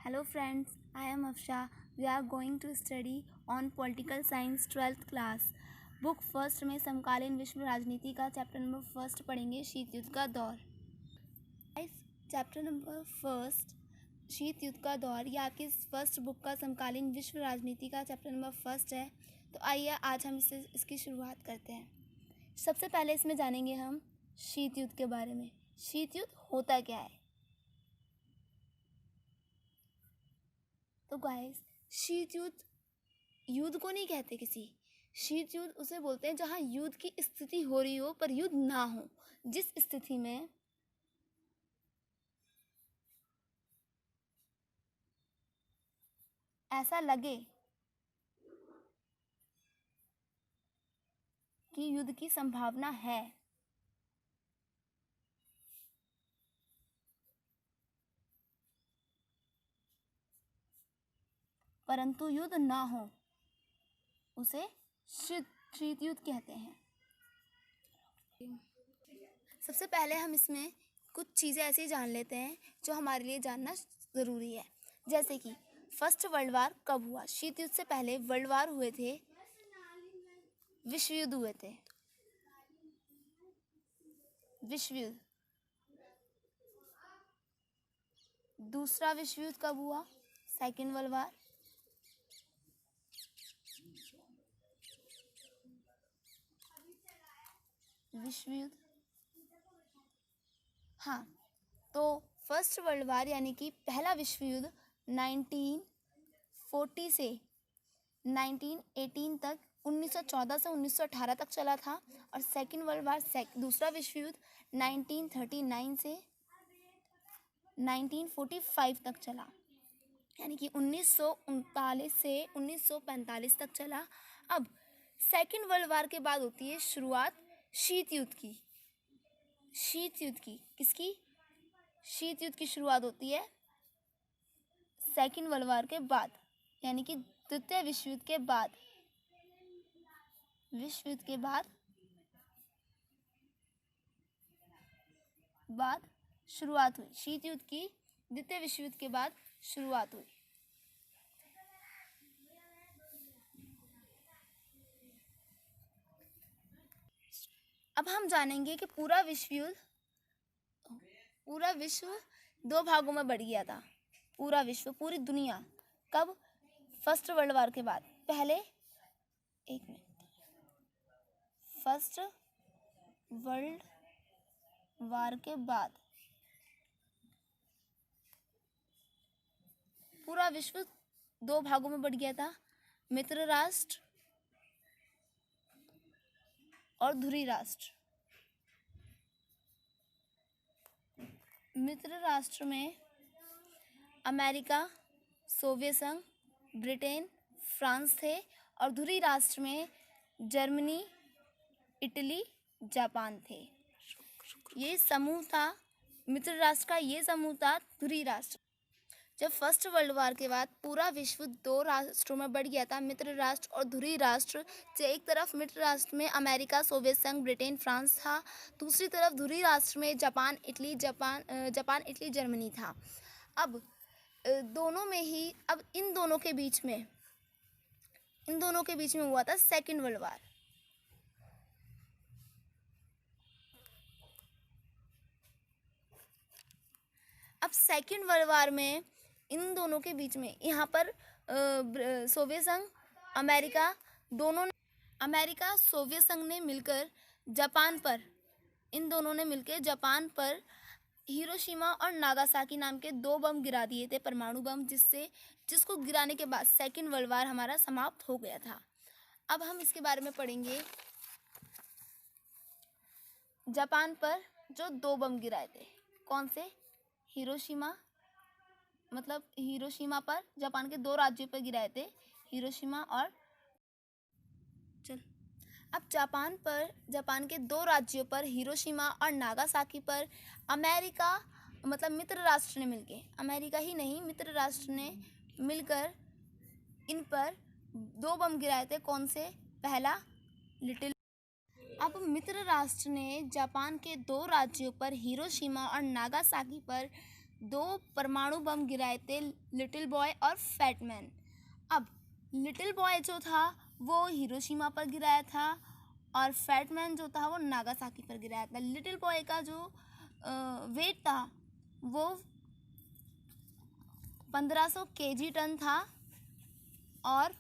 Hello friends, I am Afsha. We are going to study on political science 12th class. Book first में समकालीन विश्व राजनीति का chapter number first पढ़ेंगे, शीत युद्ध का दौर। चैप्टर नंबर फर्स्ट, शीत युद्ध का दौर, ये आपकी फर्स्ट बुक का समकालीन विश्व राजनीति का चैप्टर नंबर फर्स्ट है। तो आइए आज हम इसकी शुरुआत करते हैं। सबसे पहले इसमें जानेंगे हम शीत युद्ध के बारे में। शीत युद्ध होता क्या है? तो गाइस, शीत युद्ध युद्ध को नहीं कहते किसी। शीत युद्ध उसे बोलते हैं जहां युद्ध की स्थिति हो रही हो पर युद्ध ना हो। जिस स्थिति में ऐसा लगे कि युद्ध की संभावना है परंतु युद्ध ना हो, उसे शीत युद्ध कहते हैं। सबसे पहले हम इसमें कुछ चीज़ें ऐसी जान लेते हैं जो हमारे लिए जानना ज़रूरी है। जैसे कि फर्स्ट वर्ल्ड वार कब हुआ? शीत युद्ध से पहले वर्ल्ड वार हुए थे, विश्व युद्ध हुए थे। विश्व युद्ध, दूसरा विश्व युद्ध कब हुआ? Second world war. विश्व युद्ध, हाँ, तो फर्स्ट वर्ल्ड वार यानी कि पहला विश्व युद्ध 1940 से 1918 तक, 1914 से 1918 तक चला था। और सेकेंड वर्ल्ड वार, दूसरा विश्व युद्ध 1939 से 1945 तक चला, यानी कि 1939 से 1945 तक चला। अब सेकेंड वर्ल्ड वार के बाद होती है शुरुआत शीत युद्ध की। शीत युद्ध की किसकी? शीत युद्ध की शुरुआत होती है सेकेंड वर्ल्ड वार के बाद, यानी कि द्वितीय विश्व युद्ध के बाद। विश्व युद्ध के बाद शुरुआत हुई शीत युद्ध की। द्वितीय विश्व युद्ध के बाद शुरुआत हुई। अब हम जानेंगे कि पूरा विश्व दो भागों में बढ़ गया था। पूरा विश्व, पूरी दुनिया कब? फर्स्ट वर्ल्ड वार के बाद। फर्स्ट वर्ल्ड वार के बाद पूरा विश्व दो भागों में बढ़ गया था, मित्र राष्ट्र और धुरी राष्ट्र। मित्र राष्ट्र में अमेरिका, सोवियत संघ, ब्रिटेन, फ्रांस थे। और धुरी राष्ट्र में जर्मनी, इटली, जापान थे। ये समूह था मित्र राष्ट्र का, ये समूह था धुरी राष्ट्र। जब फर्स्ट वर्ल्ड वार के बाद पूरा विश्व दो राष्ट्रों में बढ़ गया था, मित्र राष्ट्र और धुरी राष्ट्र। एक तरफ मित्र राष्ट्र में अमेरिका, सोवियत संघ, ब्रिटेन, फ्रांस था, दूसरी तरफ धुरी राष्ट्र में जापान, इटली, जर्मनी था। अब दोनों में ही, अब इन दोनों के बीच में हुआ था सेकेंड वर्ल्ड वार। अब सेकेंड वर्ल्ड वार में इन दोनों के बीच में, यहाँ पर सोवियत संघ, अमेरिका, सोवियत संघ ने मिलकर जापान पर, इन दोनों ने मिलकर जापान पर हिरोशिमा और नागासाकी नाम के दो बम गिरा दिए थे, परमाणु बम, जिसको गिराने के बाद सेकेंड वर्ल्ड वार हमारा समाप्त हो गया था। अब हम इसके बारे में पढ़ेंगे। जापान पर जो दो बम गिराए थे, कौन से? हिरोशिमा पर जापान के दो राज्यों पर गिराए थे, हिरोशिमा और अब जापान के दो राज्यों पर, हिरोशिमा और नागासाकी पर, अमेरिका मित्र राष्ट्र ने मिलकर, अमेरिका ही नहीं मित्र राष्ट्र ने मिलकर इन पर दो बम गिराए थे। कौन से? पहला लिटिल। अब मित्र राष्ट्र ने जापान के दो राज्यों पर, हिरोशिमा और नागासाकी पर दो परमाणु बम गिराए थे, लिटिल बॉय और फैट मैन। अब लिटिल बॉय जो था वो हिरोशिमा पर गिराया था और फैट मैन जो था वो नागासाकी पर गिराया था। लिटिल बॉय का जो वेट था वो 1500 केजी टन था और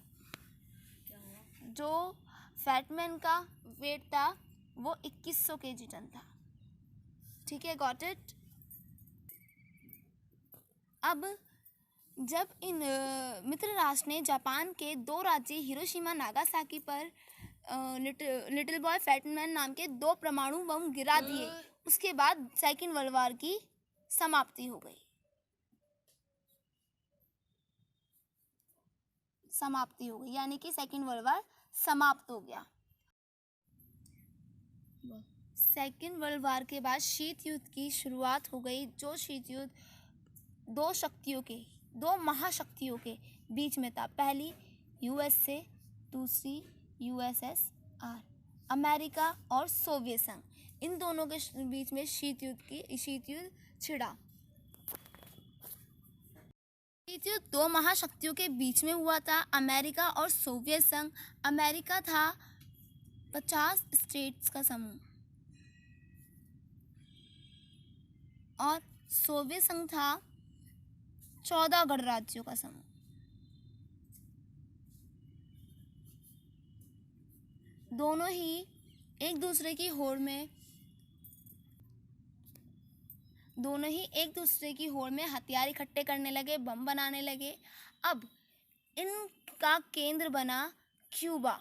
जो फैटमैन का वेट था वो 2100 केजी टन था। ठीक है, गॉट इट। अब जब इन मित्र राष्ट्र ने जापान के दो राज्य हिरोशिमा नागासाकी पर लिटिल बॉय फैटमैन नाम के दो परमाणु बम गिरा दिए, उसके बाद सेकेंड वर्ल्ड वॉर की समाप्ति हो गई। यानी कि सेकेंड वर्ल्ड वॉर समाप्त हो गया। सेकेंड वर्ल्ड वॉर के बाद शीत युद्ध की शुरुआत हो गई, जो शीत युद्ध दो महाशक्तियों के बीच में था। पहली यूएसए, दूसरी यूएसएसआर, अमेरिका और सोवियत संघ, इन दोनों के बीच में शीत युद्ध छिड़ा। शीत युद्ध दो महाशक्तियों के बीच में हुआ था, अमेरिका और सोवियत संघ। अमेरिका था 50 स्टेट्स का समूह और सोवियत संघ था 14 गणराज्यों का समूह। दोनों ही एक दूसरे की होड़ में हथियार इकट्ठे करने लगे, बम बनाने लगे। अब इनका केंद्र बना क्यूबा।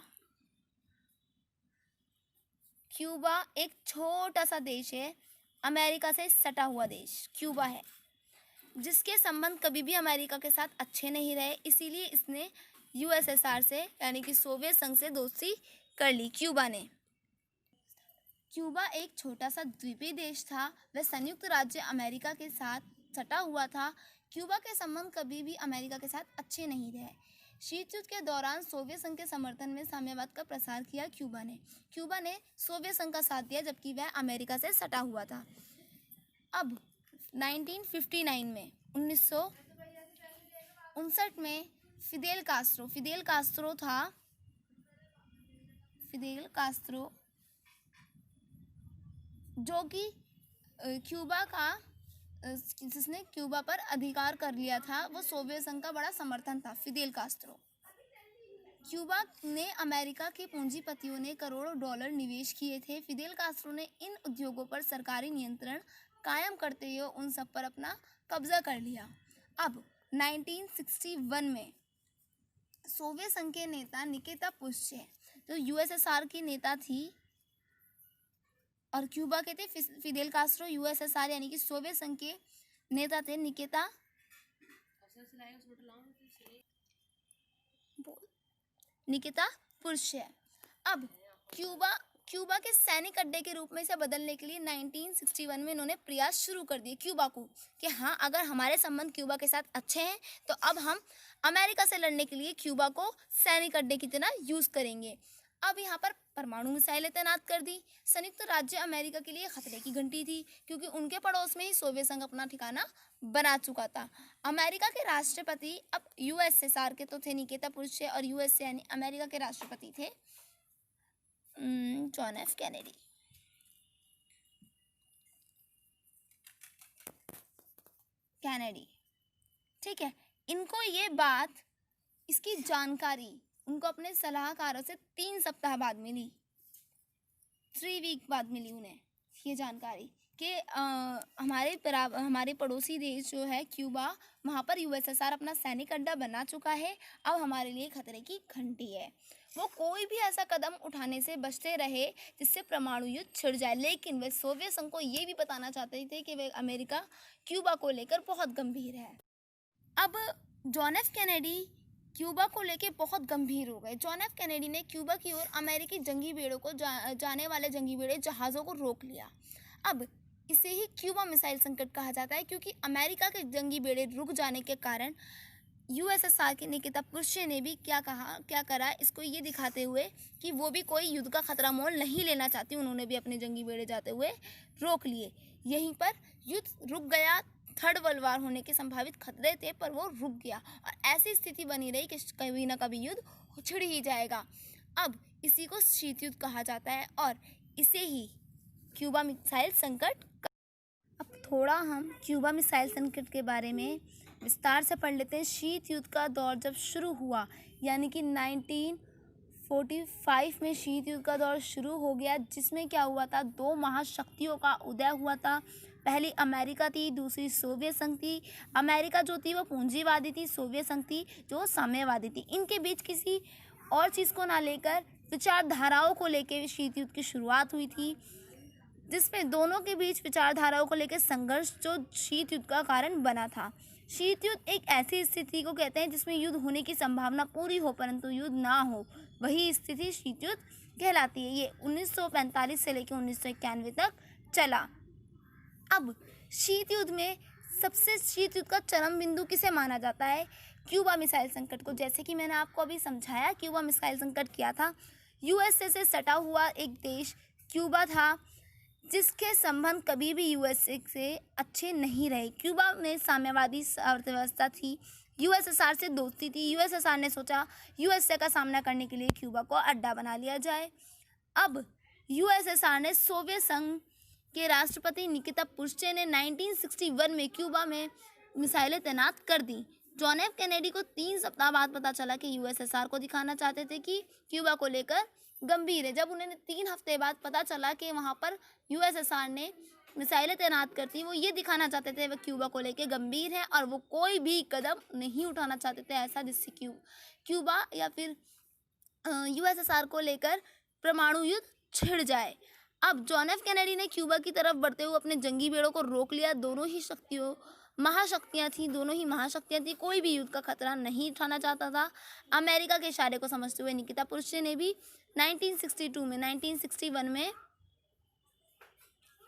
क्यूबा एक छोटा सा देश है, अमेरिका से सटा हुआ देश क्यूबा है, जिसके संबंध कभी भी अमेरिका के साथ अच्छे नहीं रहे, इसीलिए इसने यूएसएसआर से यानी कि सोवियत संघ से दोस्ती कर ली क्यूबा ने। क्यूबा एक छोटा सा द्वीपीय देश था, वह संयुक्त राज्य अमेरिका के साथ सटा हुआ था। क्यूबा के संबंध कभी भी अमेरिका के साथ अच्छे नहीं रहे। शीत युद्ध के दौरान सोवियत संघ के समर्थन में साम्यवाद का प्रसार किया क्यूबा ने सोवियत संघ का साथ दिया, जबकि वह अमेरिका से सटा हुआ था। अब 1959 में 1959 में फिदेल कास्त्रो जो कि जिसने क्यूबा पर अधिकार कर लिया था, वो सोवियत संघ का बड़ा समर्थन था। Fidel Castro. क्यूबा ने अमेरिका के पूंजीपतियों ने करोड़ों डॉलर निवेश किए थे। फिदेल कास्त्रो ने इन उद्योगों पर सरकारी नियंत्रण कायम करते हुए उन सब पर अपना कब्जा कर लिया। अब 1961 में सोवियत संघ के नेता निकिता पुश्चेव, जो यूएसएसआर की नेता थी, और क्यूबा के थे फिदेल कास्ट्रो, यूएसएसआर यानी कि सोवियत संघ के नेता थे निकिता पुश्चेव। अब क्यूबा के सैनिक अड्डे के रूप में इसे बदलने के लिए 1961 में इन्होंने प्रयास शुरू कर दिए क्यूबा को कि हाँ, अगर हमारे संबंध क्यूबा के साथ अच्छे हैं तो अब हम अमेरिका से लड़ने के लिए क्यूबा को सैनिक अड्डे की तरह यूज करेंगे। अब यहाँ पर परमाणु मिसाइलें तैनात कर दी। संयुक्त राज्य अमेरिका के लिए खतरे की घंटी थी, क्योंकि उनके पड़ोस में ही सोवियत संघ अपना ठिकाना बना चुका था। अमेरिका के राष्ट्रपति अब यूएसएसआर के तो थे निकिता पुश्चेव, और यूएसए यानी अमेरिका के राष्ट्रपति थे जॉन एफ कैनेडी। ठीक है, इनको ये बात, इसकी जानकारी उनको अपने सलाहकारों से 3 सप्ताह बाद मिली, 3 वीक बाद मिली उन्हें ये जानकारी कि हमारे पड़ोसी देश जो है क्यूबा, वहाँ पर यूएसएसआर अपना सैनिक अड्डा बना चुका है, अब हमारे लिए खतरे की घंटी है। वो कोई भी ऐसा कदम उठाने से बचते रहे जिससे परमाणु युद्ध छिड़ जाए, लेकिन वे सोवियत संघ को ये भी बताना चाहते थे कि वे अमेरिका क्यूबा को लेकर बहुत गंभीर है। अब जॉन एफ कैनेडी क्यूबा को लेकर बहुत गंभीर हो गए। जॉन एफ कैनेडी ने क्यूबा की ओर अमेरिकी जंगी बेड़ों को जाने वाले जंगी बेड़े जहाज़ों को रोक लिया। अब इसे ही क्यूबा मिसाइल संकट कहा जाता है, क्योंकि अमेरिका के जंगी बेड़े रुक जाने के कारण यूएसएसआर के निकिता पुश्चेव ने भी क्या करा, इसको ये दिखाते हुए कि वो भी कोई युद्ध का खतरा मोल नहीं लेना चाहती, उन्होंने भी अपने जंगी बेड़े जाते हुए रोक लिए। यहीं पर युद्ध रुक गया। थर्ड वर्ल्ड वार होने के संभावित खतरे थे, पर वो रुक गया और ऐसी स्थिति बनी रही कि कभी ना कभी युद्ध छिड़ ही जाएगा। अब इसी को शीत युद्ध कहा जाता है और इसे ही क्यूबा मिसाइल संकट। अब थोड़ा हम क्यूबा मिसाइल संकट के बारे में विस्तार से पढ़ लेते हैं। शीत युद्ध का दौर जब शुरू हुआ, यानी कि 1945 में शीत युद्ध का दौर शुरू हो गया, जिसमें क्या हुआ था, दो महाशक्तियों का उदय हुआ था। पहली अमेरिका थी, दूसरी सोवियत संघ थी। अमेरिका जो थी वो पूंजीवादी थी, सोवियत संघ थी जो साम्यवादी थी। इनके बीच किसी और चीज़ को ना लेकर विचारधाराओं को लेकर शीत युद्ध की शुरुआत हुई थी, जिसमें दोनों के बीच विचारधाराओं को लेकर संघर्ष जो शीत युद्ध का कारण बना था। शीत युद्ध एक ऐसी स्थिति को कहते हैं जिसमें युद्ध होने की संभावना पूरी हो परंतु युद्ध ना हो, वही स्थिति शीत युद्ध कहलाती है। ये 1945 से लेकर 1991 तक चला। अब शीत युद्ध में शीत युद्ध का चरम बिंदु किसे माना जाता है? क्यूबा मिसाइल संकट को। जैसे कि मैंने आपको अभी समझाया, क्यूबा मिसाइल संकट क्या था। यूएसए से सटा हुआ एक देश क्यूबा था, जिसके संबंध कभी भी यूएसए से अच्छे नहीं रहे। क्यूबा में साम्यवादी अर्थव्यवस्था थी, यूएसएसआर से दोस्ती थी। यूएसएसआर ने सोचा यूएसए का सामना करने के लिए क्यूबा को अड्डा बना लिया जाए। अब यूएसएसआर ने सोवियत संघ के राष्ट्रपति निकिता पुर्स्चे ने 1961 में क्यूबा में मिसाइलें तैनात कर दी। जॉन एफ कैनेडी को 3 सप्ताह बाद पता चला कि यूएसएसआर को दिखाना चाहते थे कि क्यूबा को लेकर गंभीर है। जब उन्हें 3 हफ्ते बाद पता चला कि वहाँ पर यूएसएसआर ने मिसाइलें तैनात करती, वो ये दिखाना चाहते थे वह क्यूबा को लेकर गंभीर है और वो कोई भी कदम नहीं उठाना चाहते थे ऐसा जिससे क्यूबा या फिर यूएसएसआर को लेकर परमाणु युद्ध छिड़ जाए। अब जॉन एफ कैनेडी ने क्यूबा की तरफ बढ़ते हुए अपने जंगी बेड़ों को रोक लिया। दोनों ही महाशक्तियाँ थी, कोई भी युद्ध का खतरा नहीं उठाना चाहता था। अमेरिका के इशारे को समझते हुए निकिता पुर्स्चे ने भी 1961 में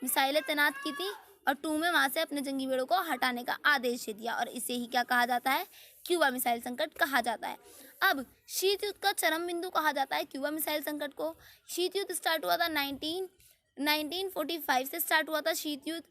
मिसाइलें तैनात की थी और 2 में वहाँ से अपने जंगी बेड़ों को हटाने का आदेश दे दिया और इसे ही क्या कहा जाता है? क्यूबा मिसाइल संकट कहा जाता है। अब शीत युद्ध का चरम बिंदु कहा जाता है क्यूबा मिसाइल संकट को। शीत युद्ध स्टार्ट हुआ था 1945 से स्टार्ट हुआ था शीत युद्ध।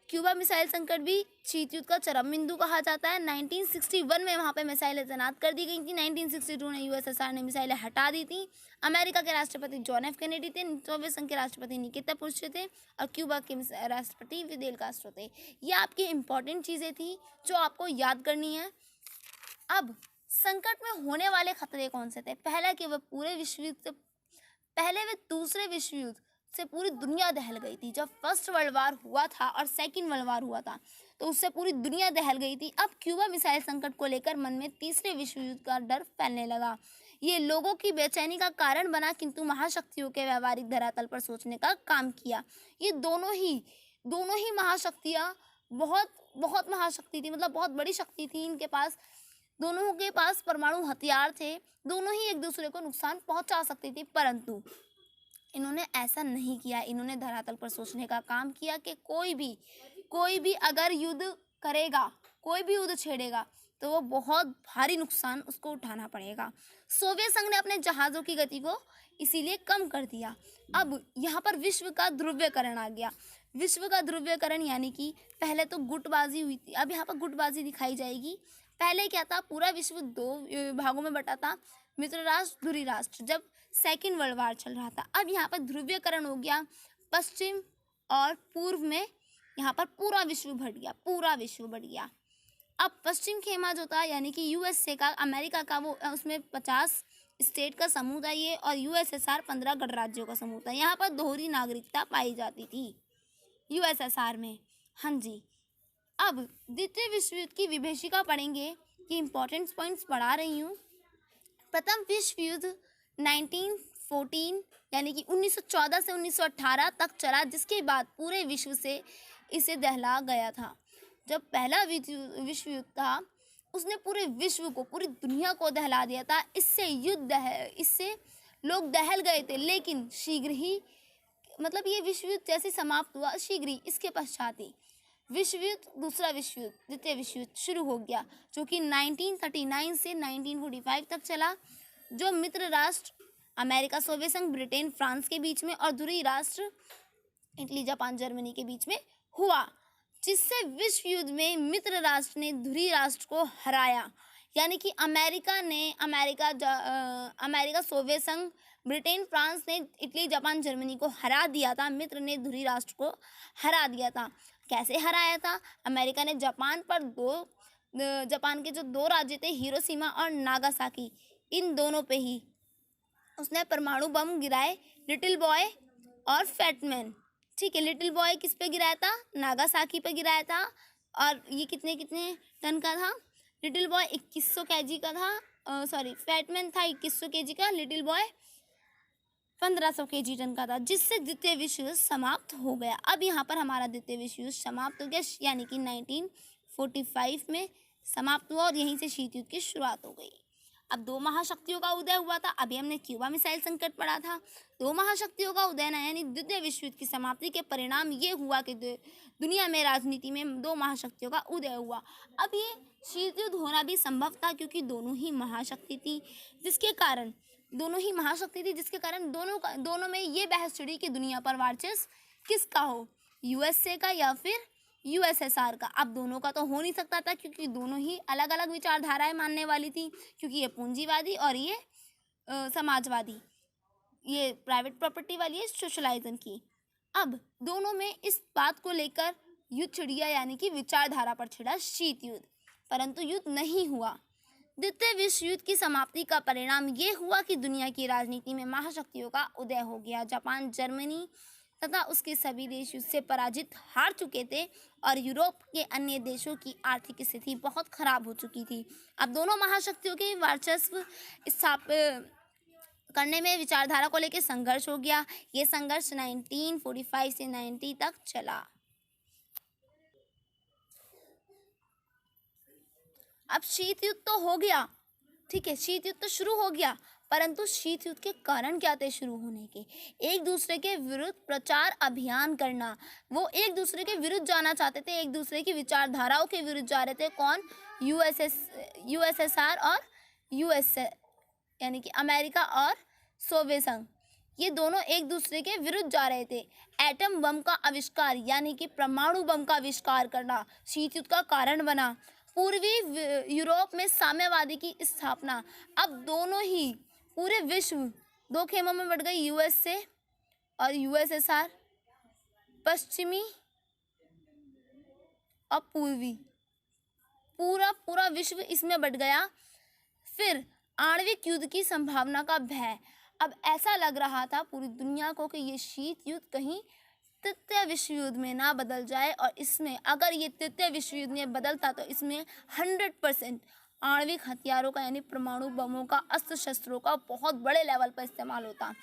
क्यूबा मिसाइल संकट भी शीत युद्ध का चरम बिंदु कहा जाता है। 1961 में वहाँ पे मिसाइलें तैनात कर दी गई थी। 1962 में यूएसएसआर ने मिसाइलें हटा दी थी। अमेरिका के राष्ट्रपति जॉन एफ कैनेडी थे, सोवियत संघ के राष्ट्रपति निकिता पुर्स्चे थे और क्यूबा के राष्ट्रपति फिदेल कास्ट्रो थे। ये आपकी इंपॉर्टेंट चीज़ें थी जो आपको याद करनी है। अब संकट में होने वाले खतरे कौन से थे? पहला कि वह पूरे विश्व युद्ध से पहले वे दूसरे विश्व युद्ध से पूरी दुनिया दहल गई थी। जब फर्स्ट वर्ल्ड वार हुआ था और सेकंड वर्ल्ड वार हुआ था तो उससे पूरी दुनिया दहल गई थी। अब क्यूबा मिसाइल संकट को लेकर मन में तीसरे विश्व युद्ध का डर फैलने लगा। ये लोगों की बेचैनी का कारण बना, किंतु महाशक्तियों के व्यवहारिक धरातल पर सोचने का काम किया। ये दोनों ही महाशक्तियाँ बहुत महाशक्ति थी, मतलब बहुत बड़ी शक्ति थी इनके पास। दोनों के पास परमाणु हथियार थे, दोनों ही एक दूसरे को नुकसान पहुंचा सकती थी, परंतु इन्होंने ऐसा नहीं किया। इन्होंने धरातल पर सोचने का काम किया कि कोई भी अगर युद्ध करेगा, कोई भी युद्ध छेड़ेगा तो वो बहुत भारी नुकसान उसको उठाना पड़ेगा। सोवियत संघ ने अपने जहाज़ों की गति को इसीलिए कम कर दिया। अब यहाँ पर विश्व का ध्रुवीकरण आ गया। विश्व का ध्रुवीकरण यानी कि पहले तो गुटबाजी हुई थी, अब यहाँ पर गुटबाजी दिखाई जाएगी। पहले क्या था, पूरा विश्व 2 भागों में बटा था, मित्र राष्ट्र, धुरी राष्ट्र, जब सेकेंड वर्ल्ड वार चल रहा था। अब यहाँ पर ध्रुवीकरण हो गया, पश्चिम और पूर्व में यहाँ पर पूरा विश्व बढ़ गया। अब पश्चिम खेमा जो था यानी कि यूएसए का, अमेरिका का, वो उसमें 50 स्टेट का समूह था ये, और यूएसएसआर 15 गणराज्यों का समूह था। यहाँ पर दोहरी नागरिकता पाई जाती थी यूएसएसआर में। हाँ जी, अब द्वितीय विश्व युद्ध की विभीषिका पढ़ेंगे कि इंपॉर्टेंट पॉइंट्स पढ़ा रही हूँ। प्रथम विश्व युद्ध 1914 यानी कि 1914 से 1918 तक चला, जिसके बाद पूरे विश्व से इसे दहला गया था। जब पहला विश्व युद्ध था उसने पूरे विश्व को, पूरी दुनिया को दहला दिया था। इससे लोग दहल गए थे, लेकिन शीघ्र ही, मतलब ये विश्व युद्ध जैसे समाप्त हुआ, शीघ्र ही इसके पश्चात ही दूसरा विश्व युद्ध, द्वितीय विश्व युद्ध शुरू हो गया, जो कि 1939 से 1945 तक चला, जो मित्र राष्ट्र अमेरिका, सोवियत संघ, ब्रिटेन, फ्रांस के बीच में और ध्रुवीय राष्ट्र इटली, जापान, जर्मनी के बीच में हुआ। जिससे विश्व युद्ध में मित्र राष्ट्र ने धुरी राष्ट्र को हराया। यानी कि अमेरिका, सोवियत संघ, ब्रिटेन, फ्रांस ने इटली, जापान, जर्मनी को हरा दिया था। मित्र ने धुरी राष्ट्र को हरा दिया था। कैसे हराया था? अमेरिका ने जापान के जो 2 राज्य थे, हिरोशिमा और नागासाकी, इन दोनों पे ही उसने परमाणु बम गिराए, लिटिल बॉय और फैटमैन। ठीक है, लिटिल बॉय किस पे गिराया था? नागासाकी पे गिराया था। और ये कितने टन का था? लिटिल बॉय 2100 केजी का था। फैटमैन था 2100 केजी का, लिटिल बॉय 1500 केजी टन का था, जिससे द्वितीय विश्व युद्ध समाप्त हो गया। अब यहाँ पर हमारा द्वितीय विश्व युद्ध समाप्त हो गया, यानी कि 1945 में समाप्त हुआ और यहीं से शीत युद्ध की शुरुआत हो गई। अब 2 महाशक्तियों का उदय हुआ था। अभी हमने क्यूबा मिसाइल संकट पढ़ा था। 2 महाशक्तियों का उदय यानी द्वितीय विश्व युद्ध की समाप्ति के परिणाम ये हुआ कि दुनिया में राजनीति में 2 महाशक्तियों का उदय हुआ। अब ये शीत युद्ध होना भी संभव था क्योंकि दोनों ही महाशक्ति थी, जिसके कारण दोनों में ये बहस छिड़ी कि दुनिया पर वर्चस्व किसका हो, यूएसए का या फिर यूएसएसआर का। अब दोनों का तो हो नहीं सकता था क्योंकि दोनों ही अलग अलग विचारधाराएं मानने वाली थी, क्योंकि ये पूंजीवादी और ये समाजवादी, ये प्राइवेट प्रॉपर्टी वाली है सोशलाइज्म की। अब दोनों में इस बात को लेकर युद्ध छिड़ गया, यानी कि विचारधारा पर छिड़ा शीत युद्ध, परंतु युद्ध नहीं हुआ। द्वितीय विश्व युद्ध की समाप्ति का परिणाम ये हुआ कि दुनिया की राजनीति में महाशक्तियों का उदय हो गया। जापान, जर्मनी तथा उसके सभी देश युद्ध से पराजित हार चुके थे और यूरोप के अन्य देशों की आर्थिक स्थिति बहुत खराब हो चुकी थी। अब दोनों महाशक्तियों के वर्चस्व स्थापित करने में विचारधारा को लेकर संघर्ष हो गया। ये संघर्ष 1945 से 90 तक चला। अब शीत युद्ध तो हो गया, ठीक है, शीत युद्ध तो शुरू हो गया, परंतु शीत युद्ध के कारण क्या थे शुरू होने के? एक दूसरे के विरुद्ध प्रचार अभियान करना। वो एक दूसरे के विरुद्ध जाना चाहते थे, एक दूसरे की विचारधाराओं के विरुद्ध जा रहे थे। कौन? यूएसएसआर और यूएसए, यानी कि अमेरिका और सोवियत संघ, ये दोनों एक दूसरे के विरुद्ध जा रहे थे। एटम बम का आविष्कार यानी कि परमाणु बम का आविष्कार करना शीत युद्ध का कारण बना। पूर्वी यूरोप में साम्यवादी की स्थापना। अब दोनों ही पूरे विश्व 2 खेमों में बढ़ गई, यूएसए और यूएसएसआर, पश्चिमी और पूर्वी, पूरा विश्व इसमें बढ़ गया। फिर आणविक युद्ध की संभावना का भय। अब ऐसा लग रहा था पूरी दुनिया को कि ये शीत युद्ध कहीं तृतीय विश्व युद्ध में ना बदल जाए, और इसमें अगर ये तृतीय विश्व युद्ध में बदलता तो इसमें 100% आणविक हथियारों का यानी परमाणु बमों का, अस्त्र शस्त्रों का बहुत बड़े लेवल पर इस्तेमाल होता।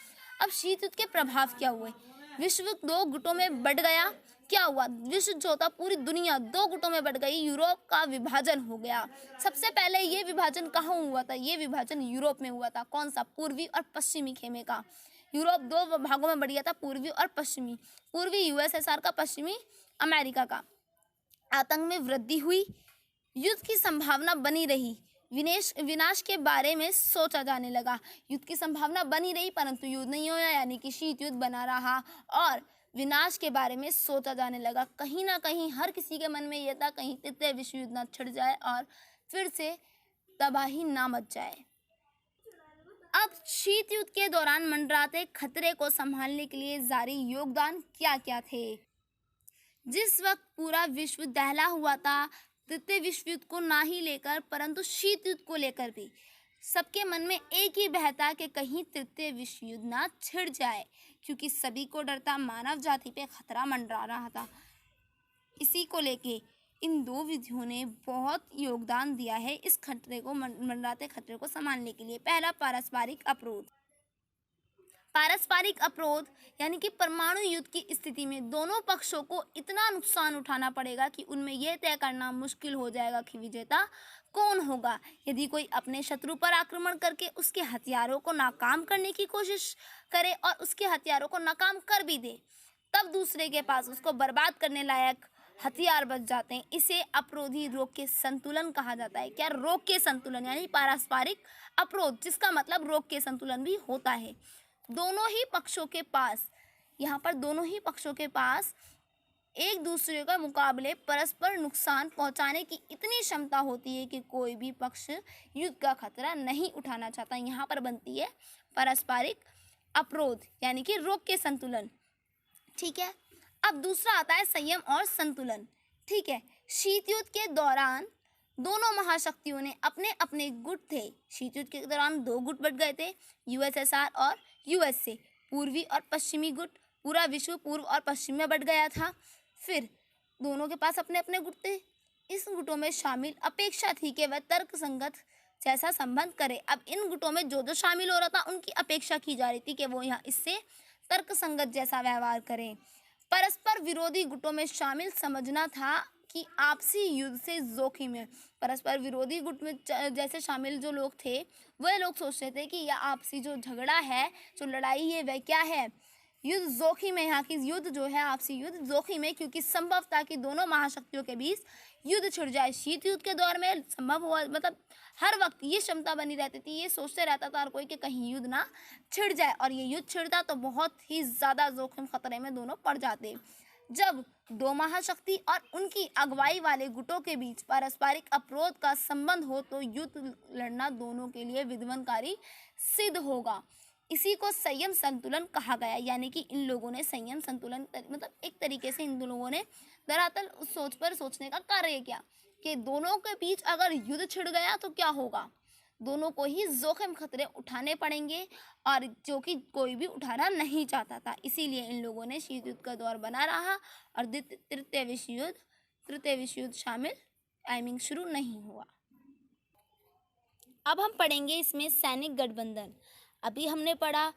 अब शीत युद्ध के प्रभाव क्या हुए? विश्व 2 गुटों में बढ़ गया। क्या हुआ? विश्व जो था, पूरी दुनिया 2 गुटों में बढ़ गई। यूरोप का विभाजन हो गया। सबसे पहले ये विभाजन कहाँ हुआ था? ये विभाजन यूरोप में हुआ था। कौन सा? पूर्वी और पश्चिमी खेमे का। यूरोप 2 भागों में बढ़ गया था, पूर्वी और पश्चिमी। पूर्वी यूएसएसआर का, पश्चिमी अमेरिका का। आतंक में वृद्धि हुई, युद्ध की संभावना बनी रही, विनाश के बारे में सोचा जाने लगा। युद्ध की संभावना बनी रही परंतु युद्ध नहीं हुआ, यानी कि शीत युद्ध बना रहा और विनाश के बारे में सोचा जाने लगा। कहीं ना कहीं हर किसी के मन में यह था कहीं तृतीय विश्व युद्ध ना छिड़ जाए और फिर से तबाही ना मच जाए। अब शीत युद्ध के दौरान मंडराते खतरे को संभालने के लिए जारी योगदान क्या क्या थे? जिस वक्त पूरा विश्व दहला हुआ था तृतीय विश्व युद्ध को ना ही लेकर परंतु शीत युद्ध को लेकर भी सबके मन में एक ही बहस था कि कहीं तृतीय विश्व युद्ध ना छिड़ जाए, क्योंकि सभी को डर था, मानव जाति पे खतरा मंडरा रहा था। इसी को लेके इन 2 विधियों ने बहुत योगदान दिया है इस खतरे को, मंडराते खतरे को संभालने के लिए। पहला, पारस्परिक अवरोध। पारस्परिक अवरोध यानी कि परमाणु युद्ध की स्थिति में दोनों पक्षों को इतना नुकसान उठाना पड़ेगा कि उनमें यह तय करना मुश्किल हो जाएगा कि विजेता कौन होगा। यदि कोई अपने शत्रु पर आक्रमण करके उसके हथियारों को नाकाम करने की कोशिश करे और उसके हथियारों को नाकाम कर भी दे, तब दूसरे के पास उसको बर्बाद करने लायक हथियार बच जाते हैं। इसे अपरोधी रोग के संतुलन कहा जाता है। क्या? रोग के संतुलन, यानी पारस्परिक अवरोध, जिसका मतलब रोग के संतुलन भी होता है। दोनों ही पक्षों के पास, यहाँ पर दोनों ही पक्षों के पास एक दूसरे के मुकाबले परस्पर नुकसान पहुंचाने की इतनी क्षमता होती है कि कोई भी पक्ष युद्ध का खतरा नहीं उठाना चाहता। यहाँ पर बनती है पारस्परिक अपरोध यानी कि रोक के संतुलन। ठीक है, अब दूसरा आता है संयम और संतुलन। ठीक है, शीत युद्ध के दौरान दोनों महाशक्तियों ने अपने अपने गुट थे। शीत युद्ध के दौरान दो गुट बट गए थे, यूएसएसआर और यूएसए, पूर्वी और पश्चिमी गुट। पूरा विश्व पूर्व और पश्चिम में बट गया था। फिर दोनों के पास अपने अपने गुट थे। इस गुटों में शामिल अपेक्षा थी कि वह तर्क संगत जैसा संबंध करे। अब इन गुटों में जो जो शामिल हो रहा था उनकी अपेक्षा की जा रही थी कि वो यहाँ इससे तर्क संगत जैसा व्यवहार करें। परस्पर विरोधी गुटों में शामिल समझना था कि आपसी युद्ध से जोखिम है। परस्पर विरोधी गुट में जैसे शामिल जो लोग थे वह लोग सोचते थे कि यह आपसी जो झगड़ा है, जो लड़ाई है, वह क्या है, युद्ध जोखिम है। यहाँ की युद्ध जो है, आपसी युद्ध जोखिम है, क्योंकि संभव था कि दोनों महाशक्तियों के बीच युद्ध छिड़ जाए। शीत युद्ध के दौर में संभव हुआ, मतलब हर वक्त ये क्षमता बनी रहती थी, ये सोचते रहता था हर कोई कि कहीं युद्ध ना छिड़ जाए, और ये युद्ध छिड़ता तो बहुत ही ज़्यादा जोखिम खतरे में दोनों पड़ जाते। जब दो महाशक्ति और उनकी अगुवाई वाले गुटों के बीच पारस्परिक अपरोध का संबंध हो तो युद्ध लड़ना दोनों के लिए विध्वंसकारी सिद्ध होगा। इसी को संयम संतुलन कहा गया। यानी कि इन लोगों ने संयम संतुलन, मतलब एक तरीके से इन लोगों ने दरअसल उस सोच पर सोचने का कार्य किया कि दोनों के बीच अगर युद्ध छिड़ गया तो क्या होगा, दोनों को ही जोखिम खतरे उठाने पड़ेंगे, और जो कि कोई भी उठाना नहीं चाहता था। इसीलिए इन लोगों ने शीत युद्ध का दौर बना रहा और तृतीय विश्व युद्ध शामिल शुरू नहीं हुआ। अब हम पढ़ेंगे इसमें सैनिक गठबंधन। अभी हमने पढ़ा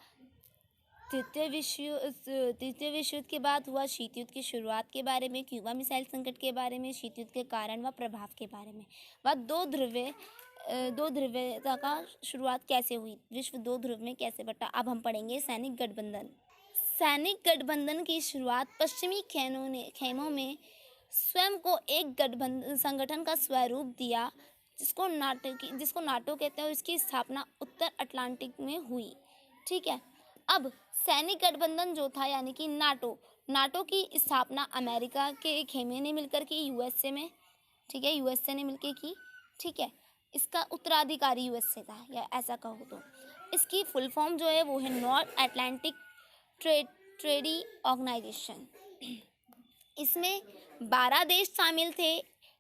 तृतीय विश्व युद्ध के बाद हुआ शीत युद्ध की शुरुआत के बारे में, क्यूबा मिसाइल संकट के बारे में, शीत युद्ध के कारण व प्रभाव के बारे में, व दो ध्रुवीयता का शुरुआत कैसे हुई, विश्व दो ध्रुव में कैसे बटा। अब हम पढ़ेंगे सैनिक गठबंधन। सैनिक गठबंधन की शुरुआत पश्चिमी खेमों में स्वयं को एक गठबंधन संगठन का स्वरूप दिया, जिसको नाटो कहते हैं, और इसकी स्थापना उत्तर अटलांटिक में हुई। ठीक है, अब सैनिक गठबंधन जो था यानी कि नाटो की स्थापना अमेरिका के खेमे ने मिलकर की यूएसए में। ठीक है, यूएसए ने मिलकर की। ठीक है, इसका उत्तराधिकारी यूएसए था, या ऐसा कहो तो। इसकी फुल फॉर्म जो है वो है नॉर्थ अटलांटिक ट्रेडी ऑर्गेनाइजेशन। इसमें 12 देश शामिल थे।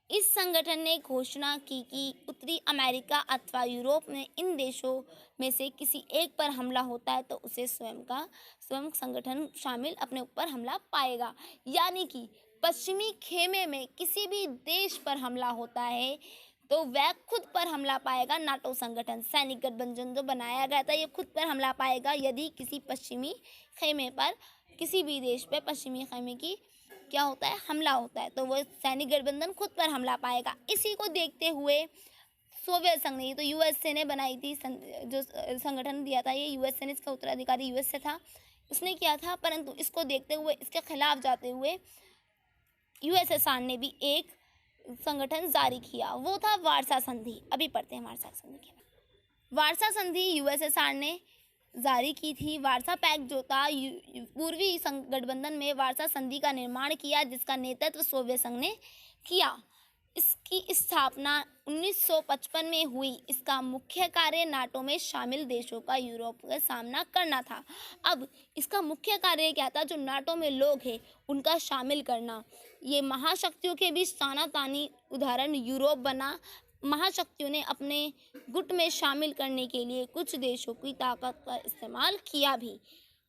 इस संगठन ने घोषणा की कि उत्तरी अमेरिका अथवा यूरोप में इन देशों में से किसी एक पर हमला होता है तो उसे स्वयं संगठन शामिल अपने ऊपर हमला पाएगा। यानी कि पश्चिमी खेमे में किसी भी देश पर हमला होता है तो वह खुद पर हमला पाएगा। नाटो संगठन, सैनिक गठबंधन जो बनाया गया था, ये खुद पर हमला पाएगा यदि किसी पश्चिमी खेमे पर, किसी भी देश पे पश्चिमी खेमे की क्या होता है, हमला होता है, तो वो सैनिक गठबंधन खुद पर हमला पाएगा। इसी को देखते हुए सोवियत संघ ने, ये तो यूएसए ने बनाई थी, जो संगठन दिया था ये यूएसए ने, इसका उत्तराधिकारी यूएसए था, उसने किया था। परंतु इसको देखते हुए, इसके खिलाफ जाते हुए यूएसएसआर ने भी एक संगठन जारी किया, वो था वार्सा संधि। अभी पढ़ते हैं वार्सा संधि के बारे में। वार्सा संधि यूएसएसआर ने जारी की थी। वार्सा पैक्ट जो था, पूर्वी गठबंधन में वार्सा संधि का निर्माण किया, जिसका नेतृत्व सोवियत संघ ने किया। इसकी स्थापना 1955 में हुई। इसका मुख्य कार्य नाटो में शामिल देशों का यूरोप का सामना करना था। अब इसका मुख्य कार्य क्या था, जो नाटो में लोग हैं उनका शामिल करना। ये महाशक्तियों के बीच तानातानी उदाहरण यूरोप बना। महाशक्तियों ने अपने गुट में शामिल करने के लिए कुछ देशों की ताकत का इस्तेमाल किया भी।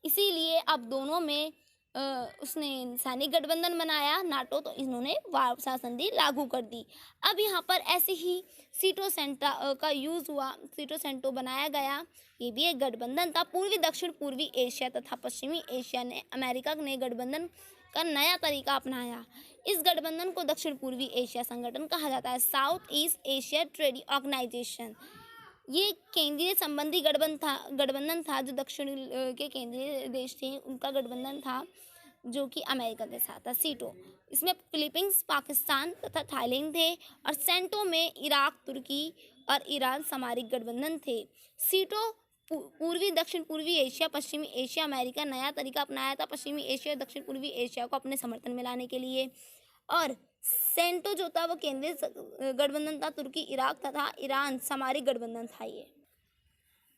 इसीलिए अब दोनों में उसने सैनिक गठबंधन बनाया नाटो, तो इन्होंने वार्सा संधि लागू कर दी। अब यहाँ पर ऐसे ही सीटो सेंटा का यूज़ हुआ, सीटो सेंटो बनाया गया। ये भी एक गठबंधन था। पूर्वी दक्षिण पूर्वी एशिया तथा पश्चिमी एशिया ने अमेरिका ने गठबंधन का नया तरीका अपनाया। इस गठबंधन को दक्षिण पूर्वी एशिया संगठन कहा जाता है, South East Asia trade organisation. ये केंद्रीय संबंधी गठबंधन था जो दक्षिण के केंद्रीय देश थे उनका गठबंधन था, जो कि अमेरिका के साथ था। सीटो, इसमें फिलीपींस, पाकिस्तान तथा थाईलैंड थे, और सेंटो में इराक, तुर्की और ईरान सामरिक गठबंधन थे। सीटो पूर्वी दक्षिण पूर्वी एशिया, पश्चिमी एशिया, अमेरिका नया तरीका अपनाया था पश्चिमी एशिया दक्षिण पूर्वी एशिया को अपने समर्थन में लाने के लिए। और सेंटो जो था वो केंद्रीय गठबंधन था, तुर्की, इराक तथा ईरान सामरिक गठबंधन था ये।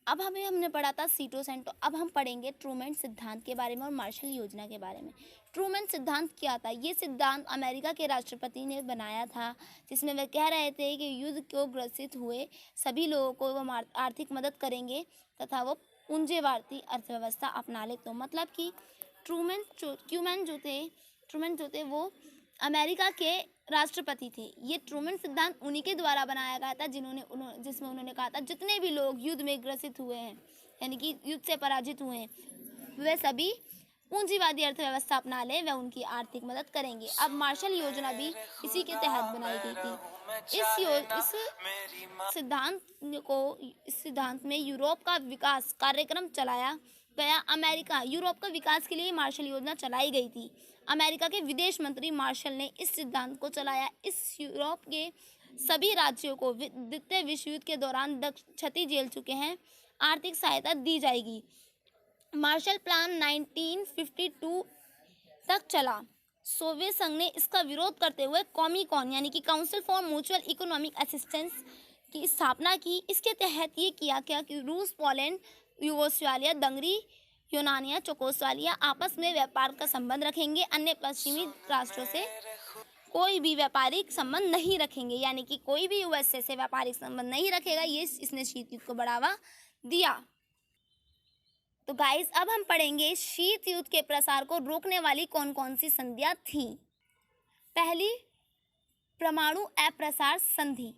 अब हमने पढ़ा था सीटो सेंटो। अब हम पढ़ेंगे ट्रूमैन सिद्धांत के बारे में और मार्शल योजना के बारे में। ट्रूमैन सिद्धांत क्या था? ये सिद्धांत अमेरिका के राष्ट्रपति ने बनाया था, जिसमें वे कह रहे थे कि युद्ध को ग्रसित हुए सभी लोगों को वो आर्थिक मदद करेंगे तथा वो पूंजीवादी अर्थव्यवस्था अपना ले। तो मतलब कि ट्रूमैन जो थे वो अमेरिका के राष्ट्रपति थे। ये ट्रूमैन सिद्धांत उन्हीं के द्वारा बनाया गया था जिसमें उन्होंने कहा था जितने भी लोग युद्ध में ग्रसित हुए हैं, यानी कि युद्ध से पराजित हुए हैं, वे सभी पूंजीवादी अर्थव्यवस्था अपना लें, वे उनकी आर्थिक मदद करेंगे। अब मार्शल योजना भी इसी के तहत बनाई गई थी। इस सिद्धांत में यूरोप का विकास कार्यक्रम चलाया गया। यूरोप का विकास के लिए मार्शल योजना चलाई गई थी। अमेरिका के विदेश मंत्री मार्शल ने इस सिद्धांत को चलाया। इस यूरोप के सभी राज्यों को द्वितीय विश्व युद्ध के दौरान क्षति झेल चुके हैं आर्थिक सहायता दी जाएगी। मार्शल प्लान 1952 तक चला। सोवियत संघ ने इसका विरोध करते हुए कॉमीकॉन यानी कि council for mutual economic assistance की स्थापना की। इसके तहत ये किया गया कि रूस, पोलैंड, यूगोस्लाविया, दंगरी, यूनानिया, चेकोस्लोवाकिया आपस में व्यापार का संबंध रखेंगे, अन्य पश्चिमी राष्ट्रों से कोई भी व्यापारिक संबंध नहीं रखेंगे, यानी कि कोई भी यूएसए से व्यापारिक संबंध नहीं रखेगा। ये इसने शीत युद्ध को बढ़ावा दिया। तो गाइस, अब हम पढ़ेंगे शीत युद्ध के प्रसार को रोकने वाली कौन कौन सी संधियां थी। पहली, परमाणु अप्रसार संधि,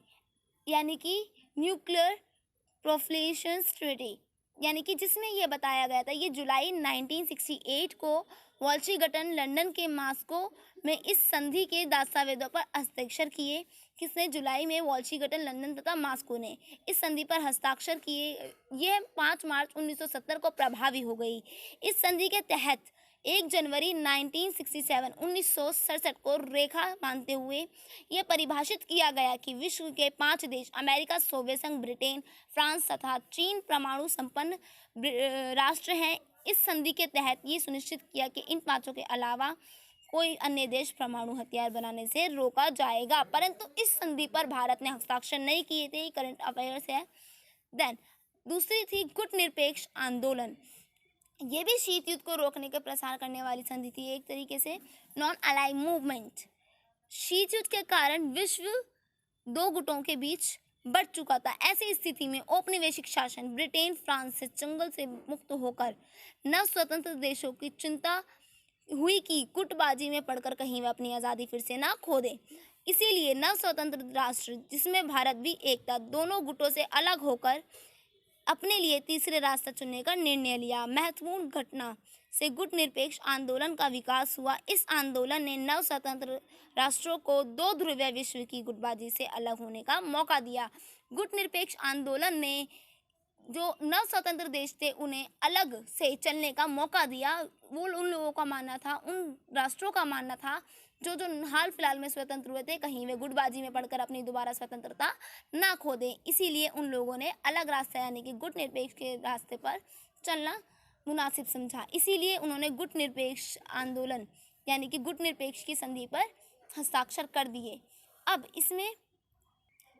यानी कि न्यूक्लियर प्रोलिफरेशन ट्रीटी, यानी कि जिसमें यह बताया गया था, ये जुलाई 1968 को वाशिंगटन, लंदन के मॉस्को में इस संधि के दस्तावेजों पर हस्ताक्षर किए। किसने? जुलाई में वाशिंगटन, लंदन तथा मॉस्को ने इस संधि पर हस्ताक्षर किए। यह 5 मार्च 1970 को प्रभावी हो गई। इस संधि के तहत 1 जनवरी 1967 को रेखा बांधते हुए यह परिभाषित किया गया कि विश्व के 5 देश अमेरिका, सोवियत संघ, ब्रिटेन, फ्रांस तथा चीन परमाणु संपन्न राष्ट्र हैं। इस संधि के तहत ये सुनिश्चित किया कि इन 5 के अलावा कोई अन्य देश परमाणु हथियार बनाने से रोका जाएगा। परंतु इस संधि पर भारत ने हस्ताक्षर नहीं किए थे। करंट अफेयर्स है। देन दूसरी थी गुटनिरपेक्ष आंदोलन। ये भी शीत युद्ध को रोकने के प्रसार करने वाली संधि थी, एक तरीके से नॉन अलाइड मूवमेंट। शीत युद्ध के कारण विश्व 2 गुटों के बीच बढ़ चुका था। ऐसी स्थिति में औपनिवेशिक शासन ब्रिटेन, फ्रांस से चंगुल से मुक्त होकर नव स्वतंत्र देशों की चिंता हुई कि गुटबाजी में पड़कर कहीं वे अपनी आज़ादी फिर से ना खो दें। इसीलिए नव स्वतंत्र राष्ट्र, जिसमें भारत भी एक था, दोनों गुटों से अलग होकर अपने लिए तीसरे रास्ता चुनने का निर्णय लिया। महत्वपूर्ण घटना से गुटनिरपेक्ष आंदोलन का विकास हुआ। इस आंदोलन ने नव स्वतंत्र राष्ट्रों को 2 ध्रुवीय विश्व की गुटबाजी से अलग होने का मौका दिया। गुटनिरपेक्ष आंदोलन ने जो नव स्वतंत्र देश थे उन्हें अलग से चलने का मौका दिया। वो उन लोगों का मानना था, उन राष्ट्रों का मानना था जो हाल फिलहाल में स्वतंत्र हुए थे, कहीं वे गुटबाजी में पड़कर अपनी दोबारा स्वतंत्रता ना खो दें। इसीलिए उन लोगों ने अलग रास्ता यानी कि गुटनिरपेक्ष के रास्ते पर चलना मुनासिब समझा। इसीलिए उन्होंने गुटनिरपेक्ष आंदोलन यानी कि गुटनिरपेक्ष की संधि पर हस्ताक्षर कर दिए। अब इसमें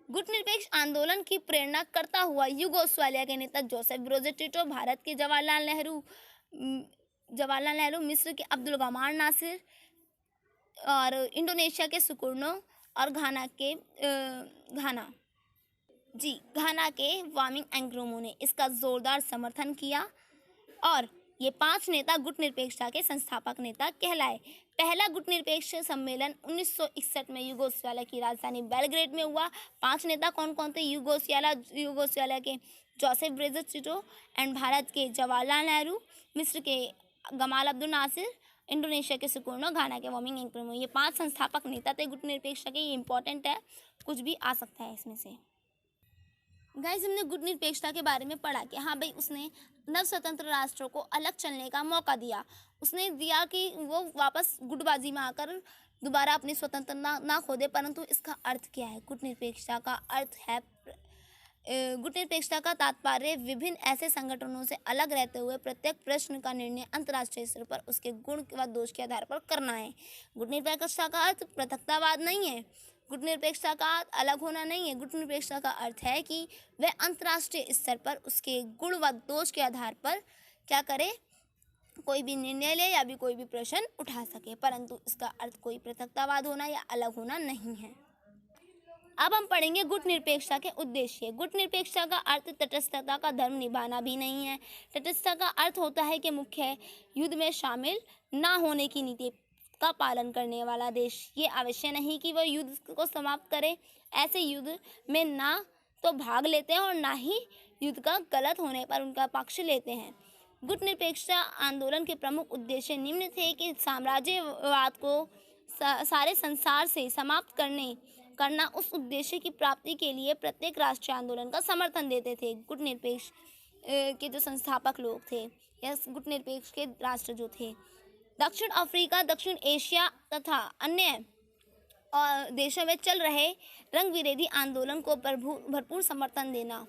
गुटनिरपेक्ष आंदोलन की प्रेरणा करता हुआ यूगोस्लाविया के नेता जोसेफ ब्रोज टिटो, भारत के जवाहरलाल नेहरू, मिस्र के अब्दुल गमार नासिर और इंडोनेशिया के सुकर्नो और घाना के वामिंग एंग्रोमो ने इसका जोरदार समर्थन किया और ये 5 नेता गुटनिरपेक्षता के संस्थापक नेता कहलाए। पहला गुटनिरपेक्ष सम्मेलन 1961 में यूगोस्लाविया की राजधानी बेलग्रेड में हुआ। 5 नेता कौन कौन थे? यूगोस्लाविया के Joseph Broz Tito and Bharat के जवाहरलाल नेहरू, मिस्र के गमाल अब्दुल नासिर, इंडोनेशिया के सुकर्नो, घाना के वामिंग एंग्रोमो। ये 5 संस्थापक नेता थे गुटनिरपेक्षता के। ये इंपॉर्टेंट है, कुछ भी आ सकता है इसमें से। गाइस, हमने गुटनिरपेक्षता के बारे में पढ़ा कि हाँ भाई, उसने नव स्वतंत्र राष्ट्रों को अलग चलने का मौका दिया। उसने दिया कि वो वापस गुटबाजी में आकर दोबारा अपनी स्वतंत्रता ना खो दे। परंतु इसका अर्थ क्या है? गुटनिरपेक्षता का अर्थ है गुटनिरपेक्षता का तात्पर्य विभिन्न ऐसे संगठनों से अलग रहते हुए प्रत्येक प्रश्न का निर्णय अंतर्राष्ट्रीय स्तर पर उसके गुण व दोष के आधार पर करना है। गुटनिरपेक्षता का अर्थ पृथकतावाद नहीं है। गुटनिरपेक्षता का अर्थ अलग होना नहीं है। गुटनिरपेक्षता का अर्थ है कि वह अंतर्राष्ट्रीय स्तर पर उसके गुण व दोष के आधार पर क्या करे, कोई भी निर्णय ले या भी कोई भी प्रश्न उठा सके, परंतु इसका अर्थ कोई पृथकतावाद होना या अलग होना नहीं है। अब हम पढ़ेंगे गुटनिरपेक्षता के उद्देश्य। गुटनिरपेक्षता का अर्थ तटस्थता का धर्म निभाना भी नहीं है। तटस्थता का अर्थ होता है कि मुख्य युद्ध में शामिल ना होने की नीति का पालन करने वाला देश ये आवश्यक नहीं कि वह युद्ध को समाप्त करे। ऐसे युद्ध में ना तो भाग लेते हैं और ना ही युद्ध का गलत होने पर उनका पक्ष लेते हैं। गुटनिरपेक्षता आंदोलन के प्रमुख उद्देश्य निम्न थे कि साम्राज्यवाद को सारे संसार से समाप्त करना उस उद्देश्य की प्राप्ति के लिए प्रत्येक राष्ट्रीय आंदोलन का समर्थन देते थे। गुटनिरपेक्ष के जो संस्थापक लोग थे या गुटनिरपेक्ष के राष्ट्र जो थे, दक्षिण अफ्रीका, दक्षिण एशिया तथा अन्य देशों में चल रहे रंग विरोधी आंदोलन को भरपूर समर्थन देना,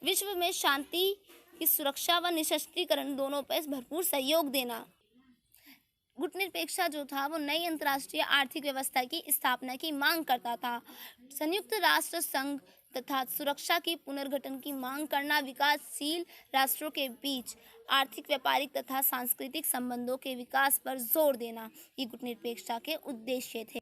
विश्व में शांति की सुरक्षा व निशस्त्रीकरण दोनों पर भरपूर सहयोग देना। गुटनिरपेक्षता जो था वो नई अंतर्राष्ट्रीय आर्थिक व्यवस्था की स्थापना की मांग करता था। संयुक्त राष्ट्र संघ तथा सुरक्षा की पुनर्गठन की मांग करना, विकासशील राष्ट्रों के बीच आर्थिक, व्यापारिक तथा सांस्कृतिक संबंधों के विकास पर जोर देना, ये गुटनिरपेक्षता के उद्देश्य थे।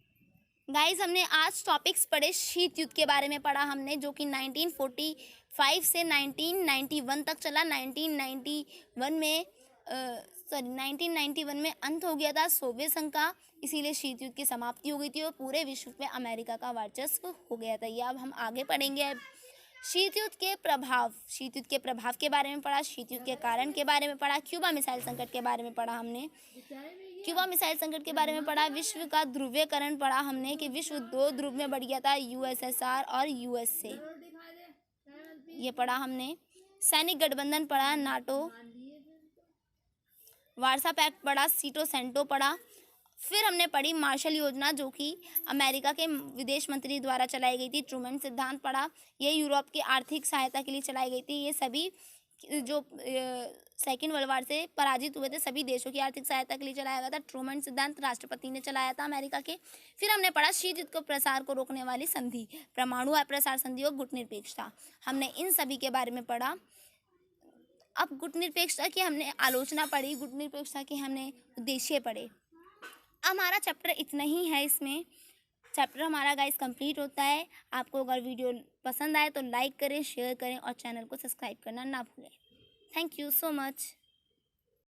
गाइस, हमने आज टॉपिक्स पढ़े। शीत युद्ध के बारे में पढ़ा हमने, जो कि 1945 से 1991 तक चला। 1991 में अंत हो गया था सोवियत संघ का, इसीलिए शीत युद्ध की समाप्ति हो गई थी और पूरे विश्व में अमेरिका का वर्चस्व हो गया था। ये अब हम आगे पढ़ेंगे। शीत युद्ध के प्रभाव के बारे में पढ़ा, शीत युद्ध के कारण के बारे में पढ़ा, क्यूबा मिसाइल संकट के बारे में पढ़ा हमने, क्यूबा मिसाइल संकट के बारे में पढ़ा, विश्व का ध्रुवीकरण पढ़ा हमने कि विश्व 2 ध्रुव में बढ़ गया था, यूएसएसआर और यूएसए, ये पढ़ा हमने। सैनिक गठबंधन पढ़ा, नाटो, वार्सा पैक्ट पढ़ा, सीटो सेंटो पढ़ा। फिर हमने पढ़ी मार्शल योजना, जो कि अमेरिका के विदेश मंत्री द्वारा चलाई गई थी। ट्रूमैन सिद्धांत पढ़ा, ये यूरोप की आर्थिक सहायता के लिए चलाई गई थी। ये सभी जो सेकेंड वर्ल्ड वार से पराजित हुए थे सभी देशों की आर्थिक सहायता के लिए चलाया गया था। ट्रूमैन सिद्धांत राष्ट्रपति ने चलाया था अमेरिका के। फिर हमने पढ़ा शीत युद्ध को प्रसार को रोकने वाली संधि, परमाणु अप्रसार संधि और गुटनिरपेक्षता, हमने इन सभी के बारे में पढ़ा। अब गुटनिरपेक्षता की हमने आलोचना पढ़ी, गुटनिरपेक्षता के हमने उद्देश्य पढ़े। हमारा चैप्टर इतना ही है। इसमें चैप्टर हमारा गाइस कंप्लीट होता है। आपको अगर वीडियो पसंद आए तो लाइक करें, शेयर करें और चैनल को सब्सक्राइब करना ना भूलें। Thank you so much.